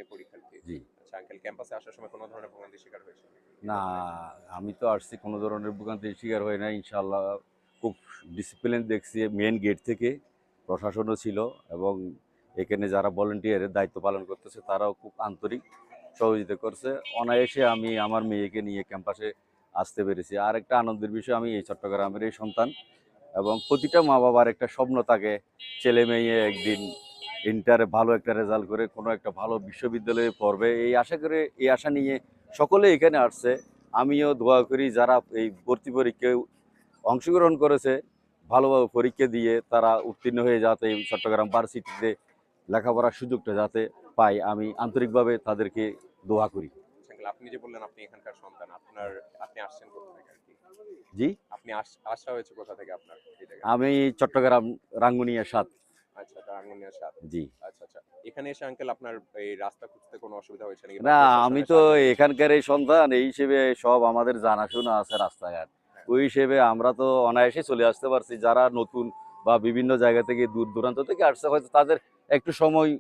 মেয়ে পরীক্ষার্থী। জি। আচ্ছা আঙ্কেল, ক্যাম্পাসে আসার সময় কোনো ধরনের ভোগান্তির শিকার হয়েছে? না, আমি তো আসছি কোনো ধরনের ভোগান্তির শিকার হই নাই ইনশাআল্লাহ। খুব ডিসিপ্লিন দেখছি মেইন গেট থেকে, প্রশাসনও ছিল এবং এখানে যারা ভলান্টিয়ারের দায়িত্ব পালন করতেছে তারাও খুব আন্তরিক সহযোগিতা করছে। অনায়াসে আমি আমার মেয়েকে নিয়ে ক্যাম্পাসে আসতে পেরেছি। আর একটা আনন্দের বিষয়, আমি এই চট্টগ্রামের এই সন্তান এবং প্রতিটা মা বাবার একটা স্বপ্ন থাকে ছেলে মেয়ে একদিন ইন্টারে ভালো একটা রেজাল্ট করে কোনো একটা ভালো বিশ্ববিদ্যালয়ে পড়বে। এই আশা নিয়ে সকলে এখানে আসছে। আমিও দোয়া করি যারা এই ভর্তি পরীক্ষায় অংশগ্রহণ করেছে ভালোভাবে পরীক্ষা দিয়ে তারা উত্তীর্ণ হয়ে যাতে এই চট্টগ্রাম ভার্সিটিতে লেখাপড়ার সুযোগটা যাতে পায়, আমি আন্তরিকভাবে তাদেরকে দোয়া করি। আচ্ছা আঙ্কেল, আপনি যে বললেন আপনি এখানকার সন্তান, আপনি আসছেন কোথা থেকে আর কি? জি, আপনি আসা হয়েছে কোথা থেকে আপনার এই জায়গায়? আমি চট্টগ্রাম রাঙ্গুনিয়া ৭। আচ্ছা, রাঙ্গুনিয়া ৭। জি। আচ্ছা, আচ্ছা। এখানে এসে আঙ্কেল আপনার এই রাস্তা খুঁজতে কোনো অসুবিধা হয়েছে নাকি, বা না, আমি প্রশাসনের তো সাহায্য নিয়েছেন? এখানকার এই সন্তান, এই হিসেবে সব আমাদের জানাশোনা আছে রাস্তাঘাট। হ্যাঁ। ওই হিসেবে আমরা তো অনায়াসে চলে আসতে পারছি। যারা নতুন বা বিভিন্ন জায়গা থেকে দূর দূরান্ত থেকে আসছে হয়তো তাদের একটু সময়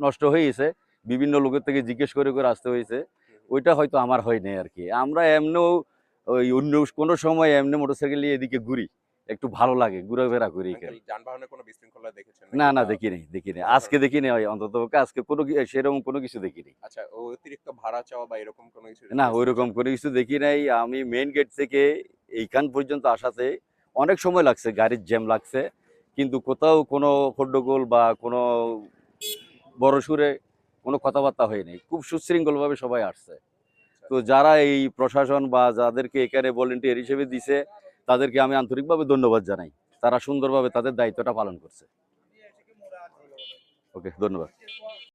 নষ্ট হয়ে গেছে। বিভিন্ন লোকের থেকে জিজ্ঞেস করে করে আসতে হয়েছে। হুম, হুম। ওইটা হয়তো আমার হয় নাই আরকি। আমরা এমনেও ওই অন্য কোনো সময় এমনি মোটরসাইকেল নিয়ে এদিকে ঘুরি। একটু ভালো লাগে, ঘোরাফেরা করি আঙ্কেল, এখানে। যানবাহনের কোনো বিশৃঙ্খলা দেখেছেন না, নাকি, না, বা দেখি নাই, দেখি নাই। কোনো আজকে ধরনের? দেখি নাই, অন্ততপক্ষে আজকে কোনো সেরকম কোনো কিছু দেখি নাই। আচ্ছা, অতিরিক্ত ভাড়া চাওয়া বা এরকম কোনো কিছু না, ফেস ঐরকম করেছেন? কোনো কিছু দেখি নাই। আমি মেইন গেট থেকে এইখান পর্যন্ত আসাতে অনেক সময় লাগছে, গাড়ির জ্যাম লাগছে। কিন্তু কোথাও কোনো হট্টগোল বা কোনো বড় সুরে কোনো কথাবার্তা হয় নাই। খুব সুশৃঙ্খলভাবে সবাই আসছে। আচ্ছা, তো আচ্ছা। যারা এই প্রশাসন বা যাদেরকে এখানে ভলান্টিয়ার হিসেবে দিছে, তাদেরকে আমি আন্তরিকভাবে ধন্যবাদ জানাই। তারা সুন্দরভাবে তাদের দায়িত্বটা পালন করছে। ওকে, ধন্যবাদ।